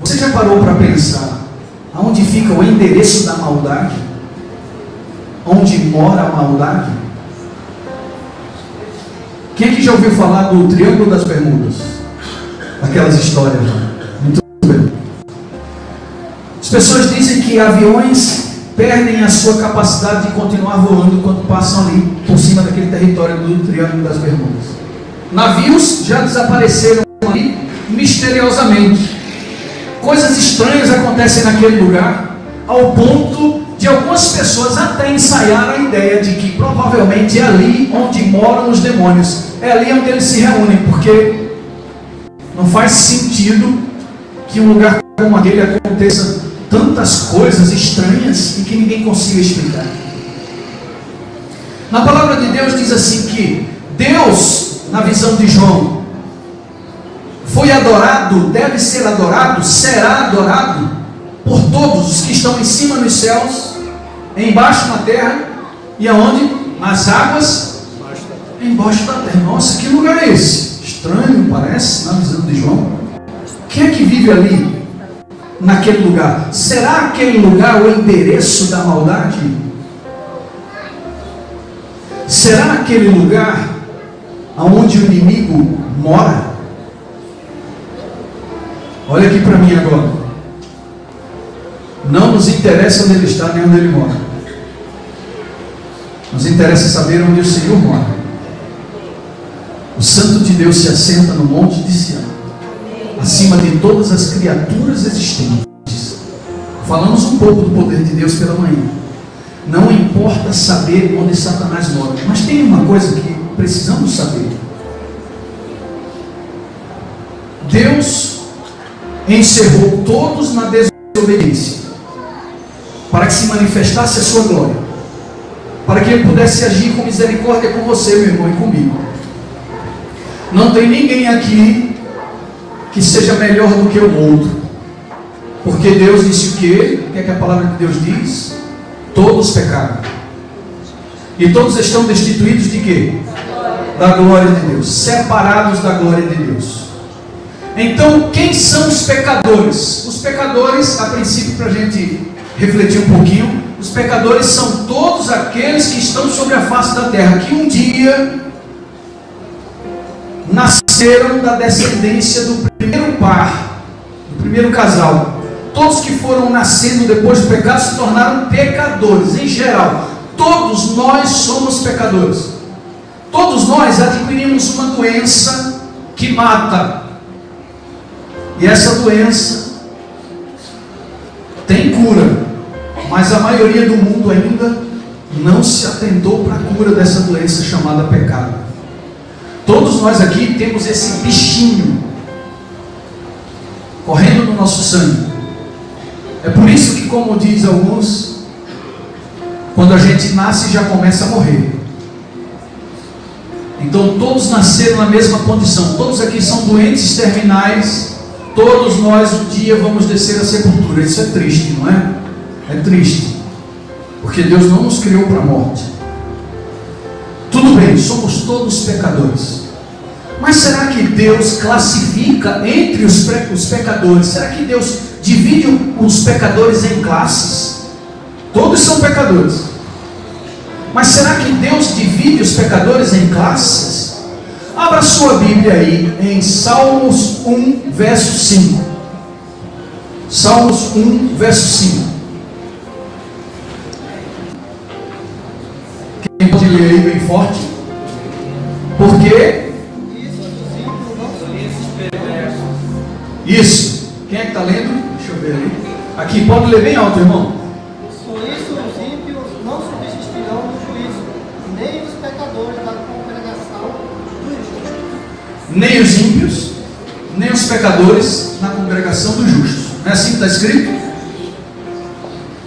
Você já parou para pensar aonde fica o endereço da maldade? Onde mora a maldade? Quem aqui já ouviu falar do Triângulo das Bermudas? Aquelas histórias lá. Muito bem. As pessoas dizem que aviões perdem a sua capacidade de continuar voando quando passam ali por cima daquele território do Triângulo das Bermudas. Navios já desapareceram ali misteriosamente. Coisas estranhas acontecem naquele lugar, ao ponto de algumas pessoas até ensaiar a ideia de que provavelmente é ali onde moram os demônios, é ali onde eles se reúnem, porque não faz sentido que um lugar como aquele aconteça tantas coisas estranhas e que ninguém consiga explicar. Na palavra de Deus diz assim que Deus, na visão de João, foi adorado, deve ser adorado, será adorado por todos os que estão em cima nos céus, embaixo na terra e aonde? Nas águas, embaixo da terra. Nossa, que lugar é esse? Estranho, parece, na visão de João. Quem é que vive ali, naquele lugar? Será aquele lugar o endereço da maldade? Será aquele lugar onde o inimigo mora? Olha aqui para mim agora. Não nos interessa onde ele está, nem onde ele mora. Nos interessa saber onde o Senhor mora. O Santo de Deus se assenta no monte de Sião, acima de todas as criaturas existentes. Falamos um pouco do poder de Deus pela manhã. Não importa saber onde Satanás mora, mas tem uma coisa que precisamos saber. Deus encerrou todos na desobediência, para que se manifestasse a sua glória, para que ele pudesse agir com misericórdia com você, meu irmão, e comigo. Não tem ninguém aqui que seja melhor do que o outro, porque Deus disse o quê? O que é que a palavra de Deus diz? Todos pecaram, e todos estão destituídos de quê? Da glória de Deus, separados da glória de Deus. Então, quem são os pecadores? Os pecadores, a princípio, para a gente refletir um pouquinho, os pecadores são todos aqueles que estão sobre a face da terra, que um dia nasceram da descendência do primeiro par, do primeiro casal. Todos que foram nascendo depois do pecado se tornaram pecadores, em geral. Todos nós somos pecadores. Todos nós adquirimos uma doença que mata. E essa doença tem cura, mas a maioria do mundo ainda não se atentou para a cura dessa doença chamada pecado. Todos nós aqui temos esse bichinho correndo no nosso sangue. É por isso que, como diz alguns, quando a gente nasce já começa a morrer. Então todos nasceram na mesma condição. Todos aqui são doentes terminais. Todos nós um dia vamos descer à sepultura. Isso é triste, não é? É triste, porque Deus não nos criou para a morte. Tudo bem, somos todos pecadores. Mas será que Deus classifica entre os pecadores? Será que Deus divide os pecadores em classes? Todos são pecadores. Mas será que Deus divide os pecadores em classes? Abra sua Bíblia aí em Salmos 1, verso 5. Salmos 1, verso 5. Quem pode ler aí bem forte? Porque isso. Quem é que está lendo? Deixa eu ver ali. Aqui, pode ler bem alto, irmão. Por isso os ímpios não subsistirão no juízo, nem os pecadores da congregação dos justos. Nem os ímpios, nem os pecadores na congregação dos justos. Não é assim que está escrito?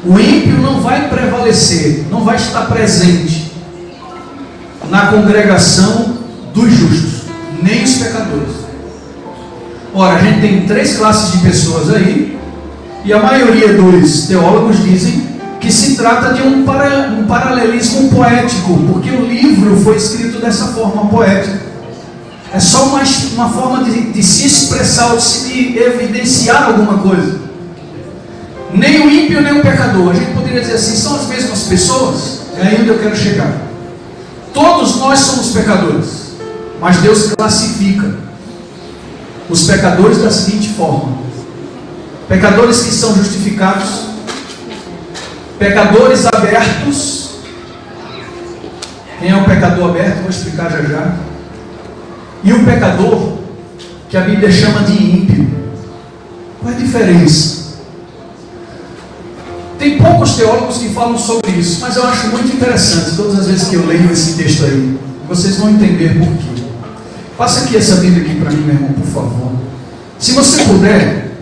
O ímpio não vai prevalecer, não vai estar presente na congregação dos justos, nem os pecadores. Ora, a gente tem três classes de pessoas aí, e a maioria dos teólogos dizem que se trata de um paralelismo poético, porque o livro foi escrito dessa forma poética. É só uma forma de se expressar, de evidenciar alguma coisa. Nem o ímpio, nem o pecador. A gente poderia dizer assim, são as mesmas pessoas? É aí onde eu quero chegar. Todos nós somos pecadores, mas Deus classifica os pecadores da seguinte forma: pecadores que são justificados, pecadores abertos. Quem é o pecador aberto? Vou explicar já já. E o pecador que a Bíblia chama de ímpio. Qual é a diferença? Tem poucos teólogos que falam sobre isso, mas eu acho muito interessante todas as vezes que eu leio esse texto aí. Vocês vão entender por quê. Passa aqui essa Bíblia aqui para mim, meu irmão, por favor. Se você puder,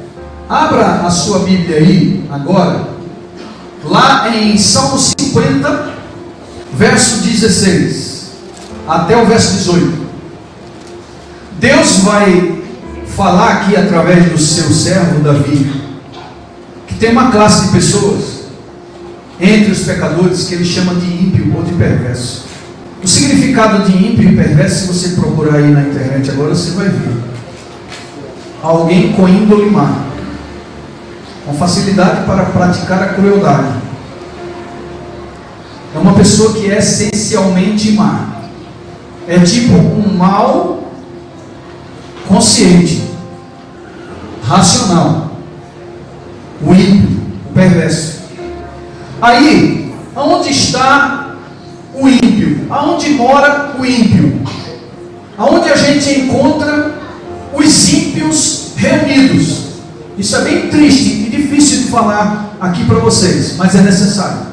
abra a sua Bíblia aí agora, lá em Salmo 50, verso 16 até o verso 18. Deus vai falar aqui através do seu servo Davi, que tem uma classe de pessoas entre os pecadores que ele chama de ímpio ou de perverso. O significado de ímpio e perverso, se você procurar aí na internet agora, você vai ver. Alguém com índole má, com facilidade para praticar a crueldade. É uma pessoa que é essencialmente má. É tipo um mal consciente, racional. O ímpio, o perverso. Aí, aonde está o ímpio? Aonde mora o ímpio? Aonde a gente encontra os ímpios reunidos? Isso é bem triste e difícil de falar aqui para vocês, mas é necessário.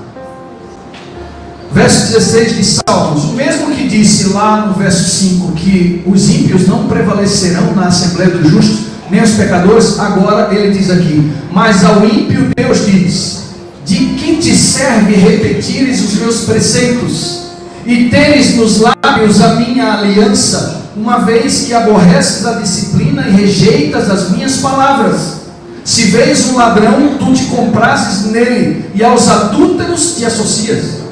Verso 16 de Salmos, o mesmo que disse lá no verso 5 que os ímpios não prevalecerão na Assembleia dos Justos, nem os pecadores, agora ele diz aqui: mas ao ímpio Deus diz: de que te serve repetires os meus preceitos e teres nos lábios a minha aliança, uma vez que aborreces a disciplina e rejeitas as minhas palavras? Se vês um ladrão, tu te comprases nele, e aos adúlteros te associas.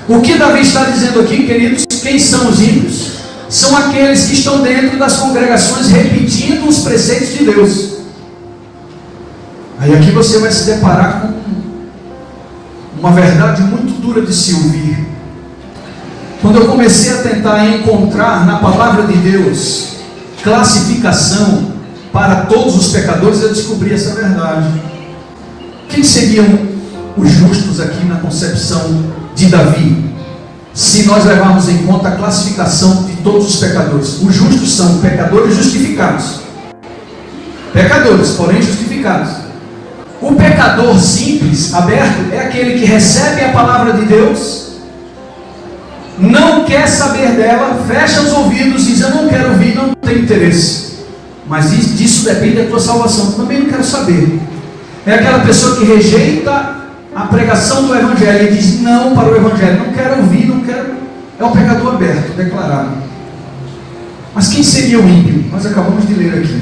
O que Davi está dizendo aqui, queridos? Quem são os ímpios? São aqueles que estão dentro das congregações repetindo os preceitos de Deus. Aí aqui você vai se deparar com uma verdade muito dura de se ouvir. Quando eu comecei a tentar encontrar na palavra de Deus classificação para todos os pecadores, eu descobri essa verdade. Quem seriam os justos aqui na concepção de Davi, se nós levarmos em conta a classificação de todos os pecadores? Os justos são pecadores justificados, pecadores, porém justificados. O pecador simples, aberto, é aquele que recebe a palavra de Deus, não quer saber dela, fecha os ouvidos, diz: eu não quero ouvir, não tenho interesse. Mas disso depende da tua salvação, eu também não quero saber. É aquela pessoa que rejeita a pregação do Evangelho e diz não para o Evangelho, não quero ouvir, não quero. É um pecador aberto, declarado. Mas quem seria o ímpio? Nós acabamos de ler aqui.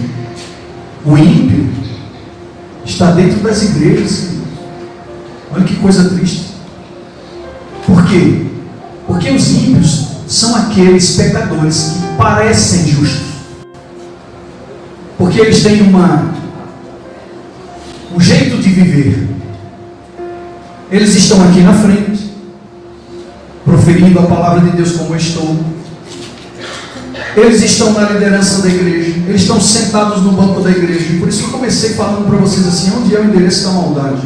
O ímpio está dentro das igrejas. Olha que coisa triste. Por quê? Porque os ímpios são aqueles pecadores que parecem justos, porque eles têm um jeito de viver. Eles estão aqui na frente, proferindo a palavra de Deus como eu estou. Eles estão na liderança da igreja, eles estão sentados no banco da igreja. Por isso que eu comecei falando para vocês assim: onde é o endereço da maldade?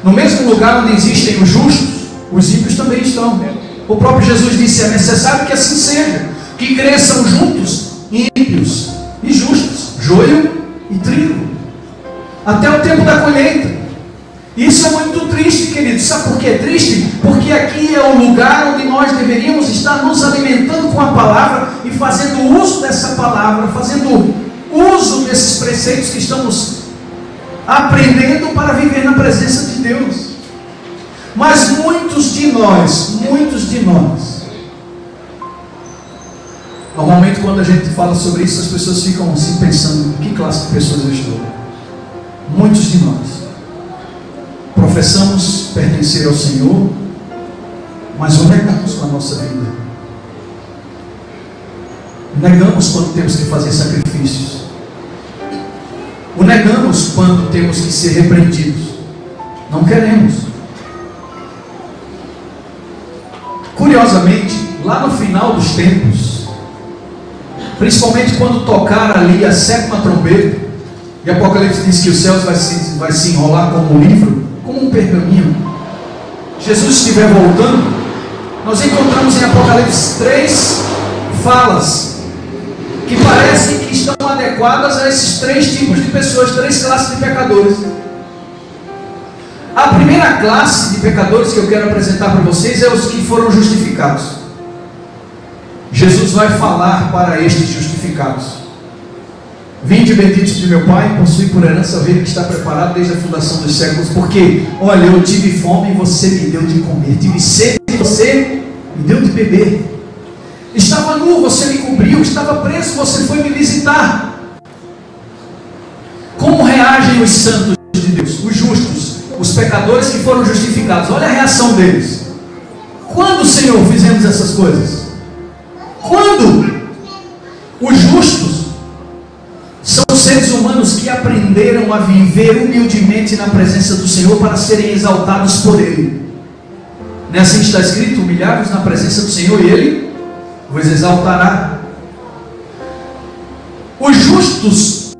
No mesmo lugar onde existem os justos, os ímpios também estão. O próprio Jesus disse: é necessário que assim seja, que cresçam juntos ímpios e justos, joio e trigo, até o tempo da colheita. Isso é muito triste, queridos. Sabe por que é triste? Porque aqui é o lugar onde nós deveríamos estar nos alimentando com a palavra e fazendo uso dessa palavra, fazendo uso desses preceitos que estamos aprendendo para viver na presença de Deus. Mas muitos de nós, normalmente quando a gente fala sobre isso, as pessoas ficam assim pensando: que classe de pessoas eu estou? Muitos de nós professamos pertencer ao Senhor, mas o negamos com a nossa vida. negamos quando temos que fazer sacrifícios. O negamos quando temos que ser repreendidos. Não queremos. Curiosamente, lá no final dos tempos, principalmente quando tocar ali a 7ª trombeta, e Apocalipse diz que os céus vai se enrolar como um livro, como um pergaminho, Jesus estiver voltando, nós encontramos em Apocalipse 3 falas que parecem que estão adequadas a esses 3 tipos de pessoas, 3 classes de pecadores. A primeira classe de pecadores que eu quero apresentar para vocês é os que foram justificados. Jesus vai falar para estes justificados: vinde benditos de meu Pai, possui por herança a vida que está preparada desde a fundação dos séculos, porque, olha, eu tive fome e você me deu de comer, tive sede e você me deu de beber, estava nu, você me cobriu, estava preso, você foi me visitar. Como reagem os santos de Deus, os justos, os pecadores que foram justificados? Olha a reação deles. Quando, Senhor, fizemos essas coisas? Quando? Os justos são seres humanos que aprenderam a viver humildemente na presença do Senhor para serem exaltados por Ele. Não é assim que está escrito? Humilhar-vos na presença do Senhor e Ele vos exaltará. Os justos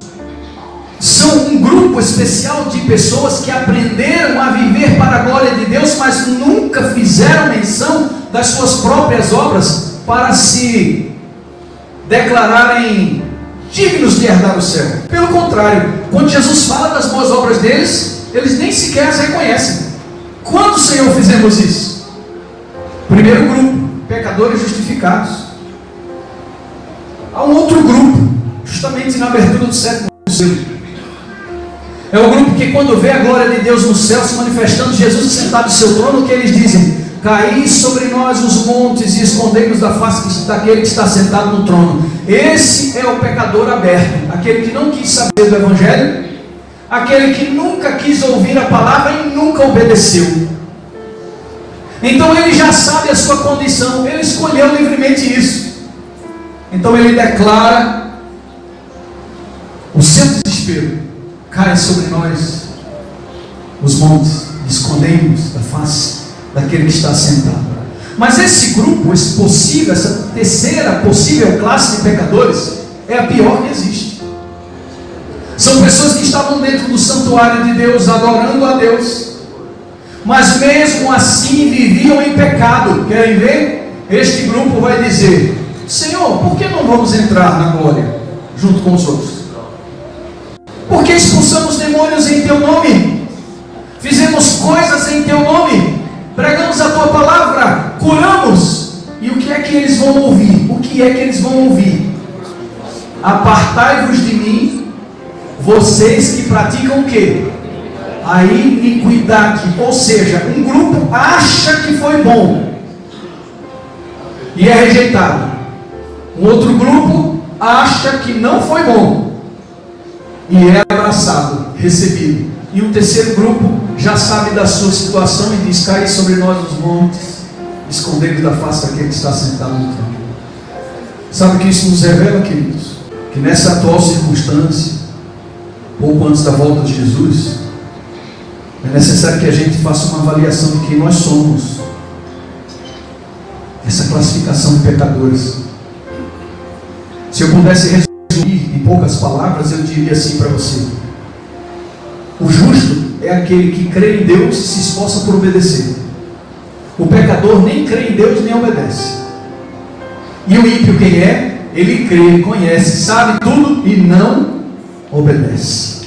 são um grupo especial de pessoas que aprenderam a viver para a glória de Deus, mas nunca fizeram menção das suas próprias obras para se declararem dignos de herdar o céu. Pelo contrário, quando Jesus fala das boas obras deles, eles nem sequer as reconhecem. Quando, Senhor, fizemos isso? Primeiro grupo, pecadores justificados. Há um outro grupo, justamente na abertura do 7º selo. É o grupo que, quando vê a glória de Deus no céu se manifestando, Jesus sentado no seu trono, que eles dizem: caí sobre nós os montes e escondei-nos da face daquele que está sentado no trono. Esse é o pecador aberto, aquele que não quis saber do Evangelho, aquele que nunca quis ouvir a palavra e nunca obedeceu. Então ele já sabe a sua condição, ele escolheu livremente isso. Então ele declara o seu desespero: cai sobre nós os montes, escondemos da face daquele que está sentado. Mas esse grupo, essa terceira possível classe de pecadores, é a pior que existe. São pessoas que estavam dentro do santuário de Deus, adorando a Deus, mas mesmo assim viviam em pecado. Querem ver? Este grupo vai dizer: Senhor, por que não vamos entrar na glória junto com os outros? Porque expulsamos demônios em Teu nome, fizemos coisas em Teu nome, pregamos a Tua palavra, curamos. E o que é que eles vão ouvir? O que é que eles vão ouvir? Apartai-vos de mim, vocês que praticam o quê? A iniquidade. Ou seja, um grupo acha que foi bom e é rejeitado. Um outro grupo acha que não foi bom e é abraçado, recebido. E um terceiro grupo já sabe da sua situação e diz: cai sobre nós os montes, escondendo da face daquele que está sentado no trono. Sabe o que isso nos revela, queridos? Que nessa atual circunstância, pouco antes da volta de Jesus, é necessário que a gente faça uma avaliação de quem nós somos. Essa classificação de pecadores. Se eu pudesse resumir em poucas palavras, eu diria assim para você: o justo é aquele que crê em Deus e se esforça por obedecer. O pecador nem crê em Deus nem obedece. E o ímpio quem é? Ele crê, conhece, sabe tudo e não obedece.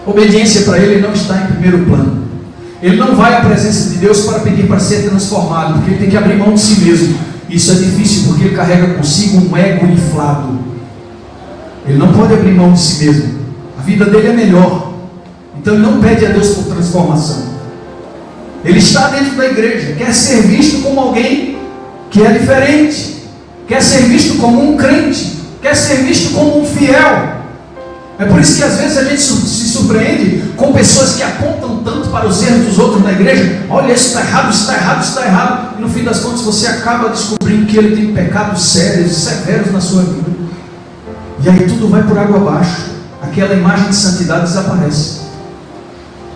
Obediência para ele não está em primeiro plano. Ele não vai à presença de Deus para pedir para ser transformado, porque ele tem que abrir mão de si mesmo. Isso é difícil porque ele carrega consigo um ego inflado. Ele não pode abrir mão de si mesmo. A vida dele é melhor. Então ele não pede a Deus por transformação. Ele está dentro da igreja, quer ser visto como alguém que é diferente, quer ser visto como um crente, quer ser visto como um fiel. É por isso que às vezes a gente se surpreende com pessoas que apontam tanto para os erros dos outros na igreja. Olha, isso está errado, isso está errado, isso está errado. E no fim das contas você acaba descobrindo que ele tem pecados sérios e severos na sua vida. E aí tudo vai por água abaixo. Aquela imagem de santidade desaparece.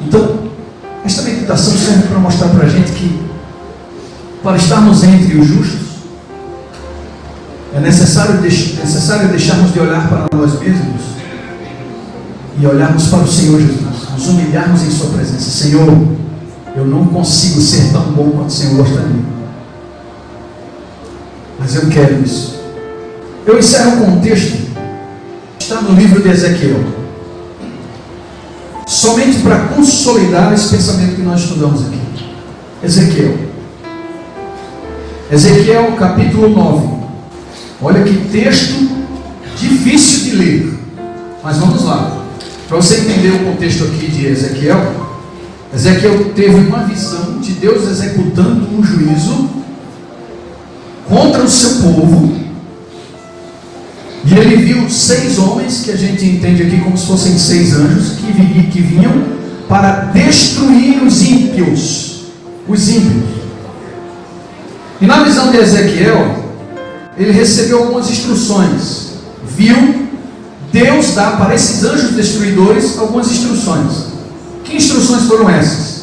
Então, esta meditação serve para mostrar para a gente que, para estarmos entre os justos, é necessário deixarmos de olhar para nós mesmos e olharmos para o Senhor Jesus, nos humilharmos em sua presença. Senhor, eu não consigo ser tão bom quanto o Senhor gostaria, mas eu quero isso. Eu encerro com um texto que está no livro de Ezequiel, somente para consolidar esse pensamento que nós estudamos aqui. Ezequiel capítulo 9. Olha que texto difícil de ler, mas vamos lá. Para você entender o contexto aqui de Ezequiel, Ezequiel teve uma visão de Deus executando um juízo contra o seu povo, e ele viu 6 homens, que a gente entende aqui como se fossem 6 anjos, que vinham para destruir os ímpios. E na visão de Ezequiel, ele recebeu algumas instruções. Viu Deus dar para esses anjos destruidores algumas instruções. Que instruções foram essas?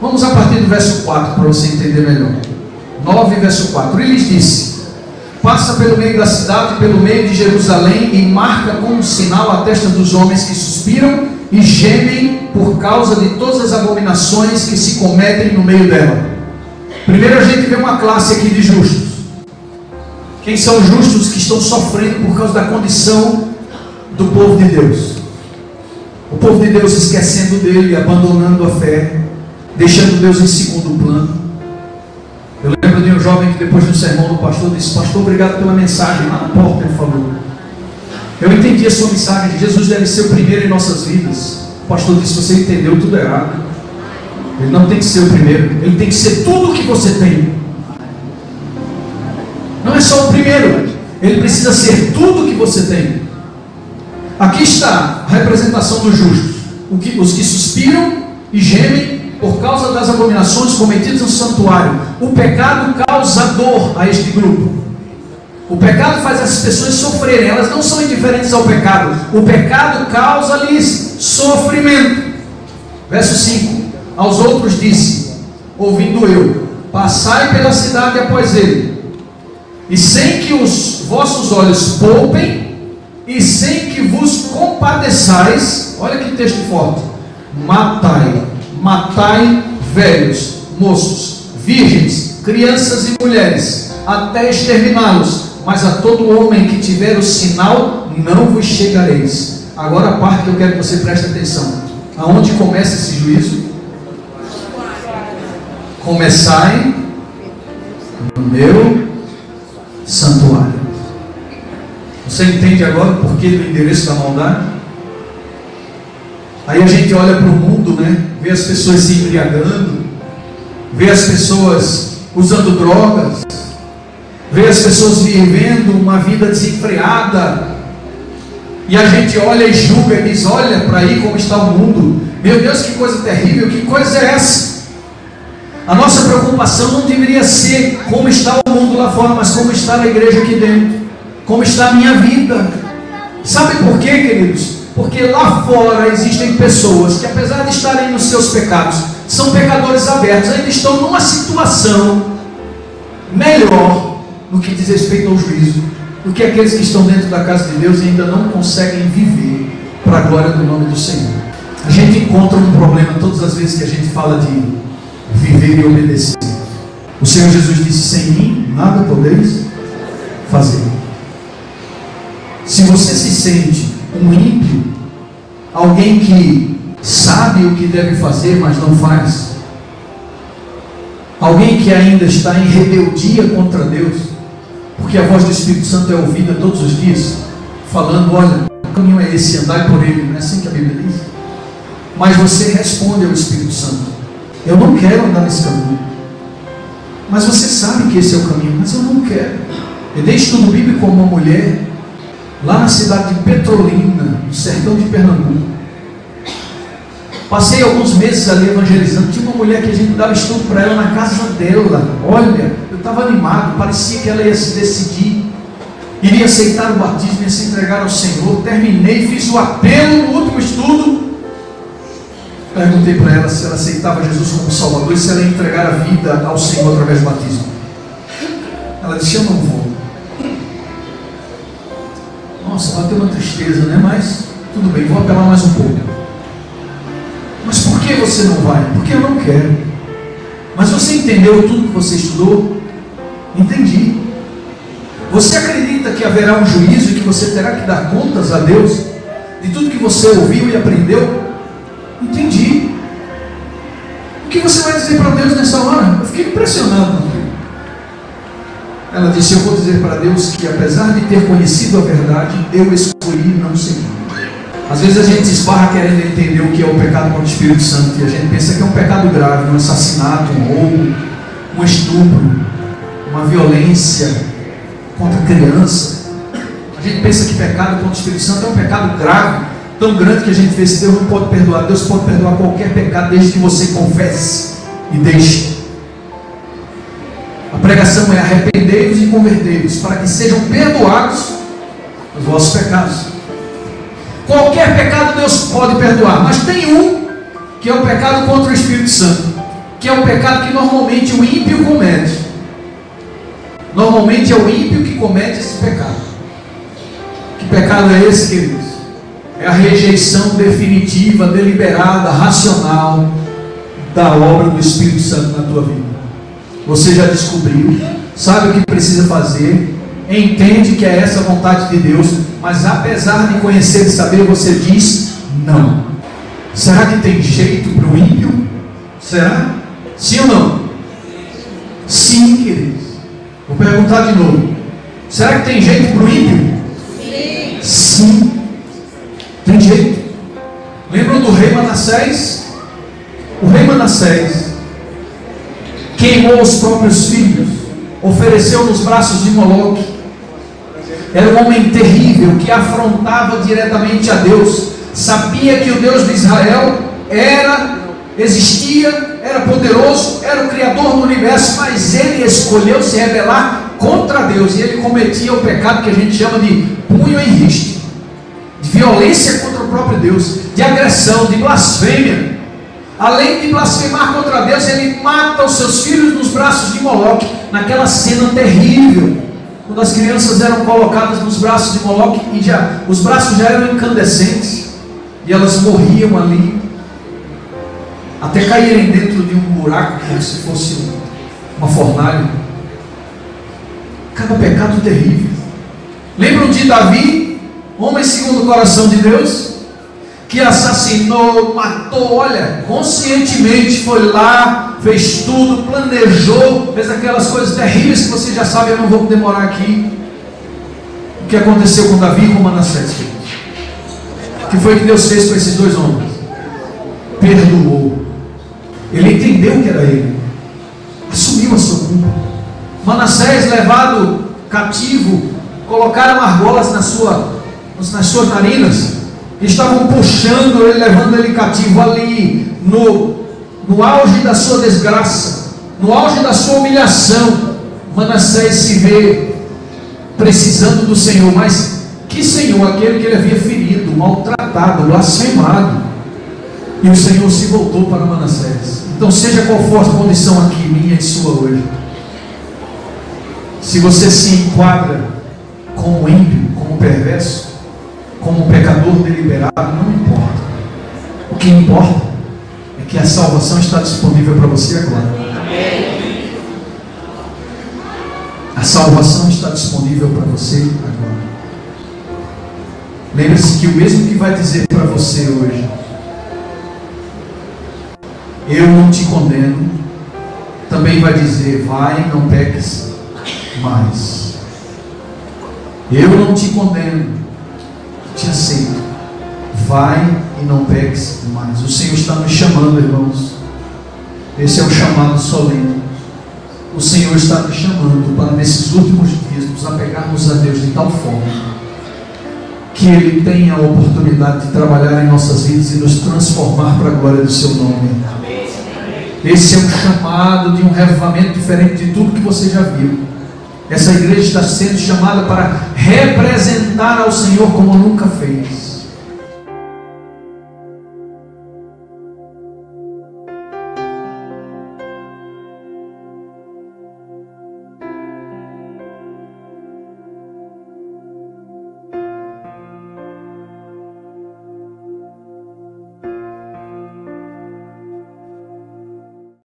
Vamos a partir do verso 4 para você entender melhor. 9, verso 4. Ele lhes disse: passa pelo meio da cidade, pelo meio de Jerusalém, e marca com um sinal a testa dos homens que suspiram e gemem por causa de todas as abominações que se cometem no meio dela. Primeiro a gente vê uma classe aqui de justos. Quem são os justos que estão sofrendo por causa da condição do povo de Deus? O povo de Deus esquecendo dele, abandonando a fé, deixando Deus em segundo plano. Eu lembro de um jovem que depois do sermão do pastor disse: pastor, obrigado pela mensagem. Lá na porta ele falou: eu entendi a sua mensagem, Jesus deve ser o primeiro em nossas vidas. O pastor disse: você entendeu tudo errado. Ele não tem que ser o primeiro, ele tem que ser tudo o que você tem. Não é só o primeiro, ele precisa ser tudo o que você tem. Aqui está a representação dos justos, os que suspiram e gemem por causa das abominações cometidas no santuário. O pecado causa dor a este grupo. O pecado faz as pessoas sofrerem, elas não são indiferentes ao pecado. O pecado causa-lhes sofrimento. Verso 5: aos outros disse, ouvindo eu: passai pela cidade após ele, e sem que os vossos olhos poupem, e sem que vos compadeçais. Olha que texto forte: matai velhos, moços, virgens, crianças e mulheres, até exterminá-los, mas a todo homem que tiver o sinal não vos chegareis. Agora a parte que eu quero que você preste atenção. Aonde começa esse juízo? Começai no meu santuário. Você entende agora o porquê do endereço da maldade? Aí a gente olha para o mundo, né? Vê as pessoas se embriagando, vê as pessoas usando drogas, vê as pessoas vivendo uma vida desenfreada, e a gente olha e julga e diz: olha para aí como está o mundo, meu Deus, que coisa terrível, que coisa é essa? A nossa preocupação não deveria ser como está o mundo lá fora, mas como está a igreja aqui dentro, como está a minha vida. Sabe por quê, queridos? Porque lá fora existem pessoas que, apesar de estarem nos seus pecados, são pecadores abertos, ainda estão numa situação melhor no que diz respeito ao juízo do que aqueles que estão dentro da casa de Deus e ainda não conseguem viver para a glória do nome do Senhor. A gente encontra um problema todas as vezes que a gente fala de viver e obedecer. O Senhor Jesus disse: sem mim nada podeis fazer. Se você se sente um ímpio, alguém que sabe o que deve fazer, mas não faz, alguém que ainda está em rebeldia contra Deus, porque a voz do Espírito Santo é ouvida todos os dias, falando: olha, o caminho é esse, andai por ele. Não é assim que a Bíblia diz? Mas você responde ao Espírito Santo: eu não quero andar nesse caminho. Mas você sabe que esse é o caminho. Mas eu não quero. Eu dei estudo bíblico com uma mulher, lá na cidade de Petrolina, no sertão de Pernambuco. Passei alguns meses ali evangelizando. Tinha uma mulher que a gente dava estudo para ela na casa dela. Olha, eu estava animado, parecia que ela ia se decidir, iria aceitar o batismo, ia se entregar ao Senhor. Terminei, fiz o apelo no último estudo. Perguntei para ela se ela aceitava Jesus como Salvador e se ela ia entregar a vida ao Senhor através do batismo. Ela disse: eu não vou. Nossa, bateu uma tristeza, né? Mas tudo bem, vou apelar mais um pouco. Mas por que você não vai? Porque eu não quero. Mas você entendeu tudo que você estudou? Entendi. Você acredita que haverá um juízo e que você terá que dar contas a Deus de tudo que você ouviu e aprendeu? Entendi. O que você vai dizer para Deus nessa hora? Eu fiquei impressionado. Ela disse: eu vou dizer para Deus que, apesar de ter conhecido a verdade, eu escolhi não seguir. Às vezes a gente se esbarra querendo entender o que é o pecado contra o Espírito Santo, e a gente pensa que é um pecado grave, um assassinato, um roubo, um estupro, uma violência contra a criança. A gente pensa que pecado contra o Espírito Santo é um pecado grave, tão grande que a gente vê se Deus não pode perdoar. Deus pode perdoar qualquer pecado, desde que você confesse e deixe. A pregação é: arrependei-vos e convertei-vos, para que sejam perdoados os vossos pecados. Qualquer pecado Deus pode perdoar, mas tem um que é o pecado contra o Espírito Santo, que é o pecado que normalmente o ímpio comete. Normalmente é o ímpio que comete esse pecado. Que pecado é esse, queridos? É a rejeição definitiva, deliberada, racional da obra do Espírito Santo na tua vida. Você já descobriu, sabe o que precisa fazer, entende que é essa a vontade de Deus, mas apesar de conhecer e saber, você diz não. Será que tem jeito para o ímpio? Será? Sim ou não? Sim, queridos. Vou perguntar de novo. Será que tem jeito para o ímpio? Sim. Sim. Tem jeito. Lembram do rei Manassés? O rei Manassés queimou os próprios filhos, ofereceu nos braços de Moloque. Era um homem terrível que afrontava diretamente a Deus. Sabia que o Deus de Israel existia, era poderoso, era o Criador do universo, mas ele escolheu se rebelar contra Deus, e ele cometia o pecado que a gente chama de punho em riste, de violência contra o próprio Deus, de agressão, de blasfêmia. Além de blasfemar contra Deus, ele mata os seus filhos nos braços de Moloque, naquela cena terrível, quando as crianças eram colocadas nos braços de Moloque e os braços já eram incandescentes, e elas morriam ali, até caírem dentro de um buraco, como se fosse uma fornalha. Cada pecado terrível. Lembram de Davi, homem segundo o coração de Deus, que assassinou, matou, olha, conscientemente foi lá, fez tudo, planejou, fez aquelas coisas terríveis que você já sabe, eu não vou demorar aqui. O que aconteceu com Davi e com Manassés? O que foi que Deus fez com esses dois homens? Perdoou. Ele entendeu que era ele, assumiu a sua culpa. Manassés, levado cativo, colocaram argolas nas suas narinas, estavam puxando ele, levando ele cativo ali, no auge da sua desgraça, no auge da sua humilhação. Manassés se vê precisando do Senhor, mas que Senhor? Aquele que ele havia ferido, maltratado, blasfemado. E o Senhor se voltou para Manassés. Então, seja qual for a condição aqui, minha e sua hoje, se você se enquadra como ímpio, como perverso, como pecador deliberado, não importa. O que importa é que a salvação está disponível para você agora. A salvação está disponível para você agora. Lembre-se que o mesmo que vai dizer para você hoje: eu não te condeno, também vai dizer: vai, não peques mais. Eu não te condeno, te aceito, vai e não peques mais. O Senhor está nos chamando, irmãos. Esse é um chamado solene. O Senhor está nos chamando para, nesses últimos dias, nos apegarmos a Deus de tal forma que Ele tenha a oportunidade de trabalhar em nossas vidas e nos transformar para a glória do Seu nome. Esse é um chamado de um revivamento diferente de tudo que você já viu. Essa igreja está sendo chamada para representar ao Senhor como nunca fez.